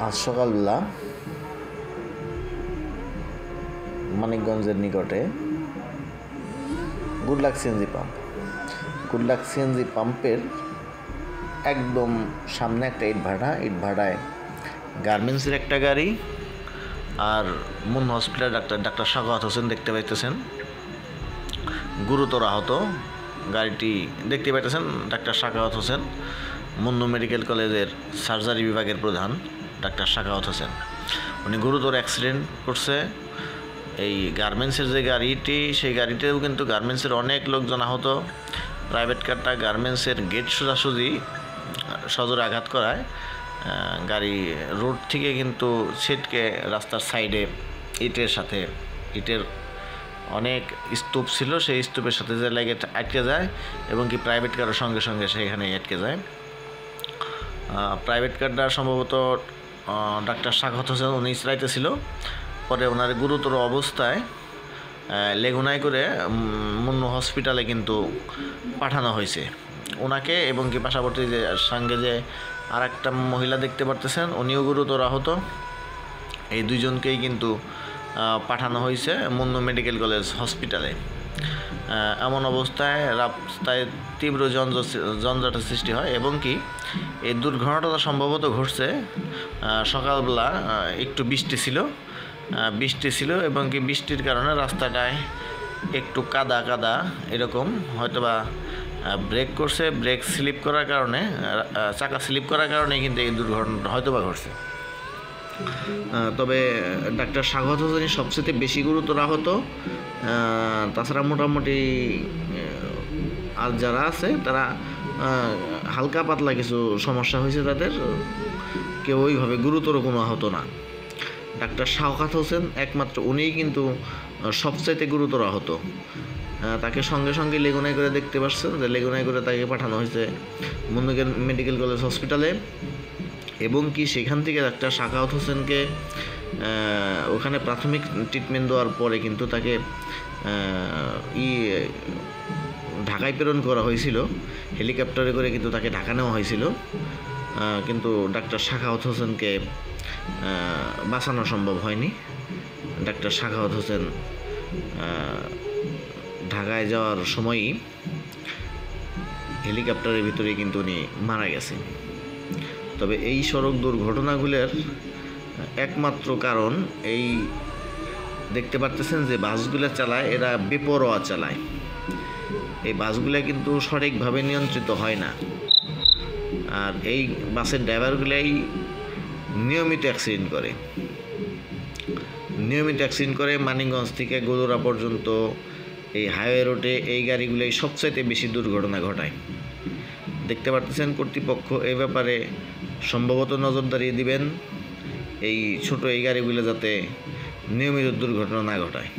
আজ সকালবেলা মানিকগঞ্জের নিকটে গুডলাক সিএনজি পাম্পের একদম সামনে একটা ইটভাটায় গার্মেন্টসের একটা গাড়ি আর Moon hospital doctor Sakhawat Hossain দেখতে পাইতেছেন গুরুতর আহত। গাড়িটি দেখতে পাইতেছেন ডাক্তার সাখাওয়াত হোসেন, মুন্নু মেডিকেল কলেজের সার্জারি বিভাগের প্রধান ডাক্তার সাখাওয়াত হোসেন। উনি গুরুতর অ্যাক্সিডেন্ট করছে। এই গার্মেন্টসের যে গাড়িটি, সেই গাড়িতেও কিন্তু গার্মেন্টসের অনেক লোকজন আহত। প্রাইভেট কারটা গার্মেন্টসের গেট সোজাসুজি সজোরে আঘাত করায় গাড়ি রোড থেকে কিন্তু ছিটকে রাস্তার সাইডে ইটের অনেক স্তূপ ছিল, সেই স্তূপের সাথে যে লেগে আটকে যায় এবং কি প্রাইভেট কারের সঙ্গে সঙ্গে সেখানে আটকে যায়। প্রাইভেট কারটা সম্ভবত ডাক্তার সাখাওয়াত হোসেন উনি চালাইতেছিল। পরে ওনার গুরুতর অবস্থায় লেগুনায় করে মুন্নু হসপিটালে কিন্তু পাঠানো হয়েছে ওনাকে, এবং কি পাশাপাশি যে সঙ্গে যে আর একটা মহিলা দেখতে পারতেছেন উনিও গুরুতর আহত। এই দুইজনকেই কিন্তু পাঠানো হয়েছে মুন্নু মেডিকেল কলেজ হসপিটালে। এমন অবস্থায় রাস্তায় তীব্র যানজটের সৃষ্টি হয় এবং কি এই দুর্ঘটনাটা সম্ভবত ঘটছে সকালবেলা। একটু বৃষ্টি ছিল এবং কি বৃষ্টির কারণে রাস্তাটায় একটু কাদা এরকম, হয়তোবা ব্রেক স্লিপ করার কারণে, চাকা স্লিপ করার কারণে কিন্তু এই দুর্ঘটনাটা হয়তোবা ঘটছে। তবে ডাক্তার সাখাওয়াত হোসেন সবচেয়ে বেশি গুরুতর আহত। তাছাড়া মোটামুটি আর যারা আছে তারা হালকা পাতলা কিছু সমস্যা হয়েছে, তাদের কেউ ওইভাবে গুরুতর কোনো আহত না। ডাক্তার সাখাওয়াত হোসেন একমাত্র উনিই কিন্তু সবচাইতে গুরুতর আহত। তাকে সঙ্গে সঙ্গে লেগুনায় করে দেখতে পাচ্ছেন যে লেগুনায় করে তাকে পাঠানো হয়েছে মুন্নু মেডিকেল কলেজ হসপিটালে, এবং কি সেখান থেকে ডাক্তার সাখাওয়াত হোসেনকে ওখানে প্রাথমিক ট্রিটমেন্ট দেওয়ার পরে কিন্তু তাকে ঢাকায় প্রেরণ করা হয়েছিল। হেলিকপ্টারে করে কিন্তু তাকে ঢাকা নেওয়া হয়েছিল, কিন্তু ডাক্তার সাখাওয়াত হোসেনকে বাঁচানো সম্ভব হয়নি। ডাক্তার সাখাওয়াত হোসেন ঢাকায় যাওয়ার সময়ই হেলিকপ্টারের ভিতরে কিন্তু উনি মারা গেছেন। তবে এই সড়ক দুর্ঘটনাগুলোর একমাত্র কারণ এই দেখতে পারতেছেন যে বাসগুলো চালায় এরা বেপরোয়া চালায়। এই বাসগুলো কিন্তু সঠিকভাবে নিয়ন্ত্রিত হয় না, আর এই বাসের ড্রাইভারগুলাই নিয়মিত অ্যাক্সিডেন্ট করে। মানিকগঞ্জ থেকে গদুরা পর্যন্ত এই হাইওয়ে রোডে এই গাড়িগুলোই সবচাইতে বেশি দুর্ঘটনা ঘটায়। দেখতে পারতেছেন কর্তৃপক্ষ এই ব্যাপারে সম্ভবত নজরদারি দিবেন, এই ছোট এই গাড়িগুলো যাতে নিয়মিত দুর্ঘটনা না ঘটায়।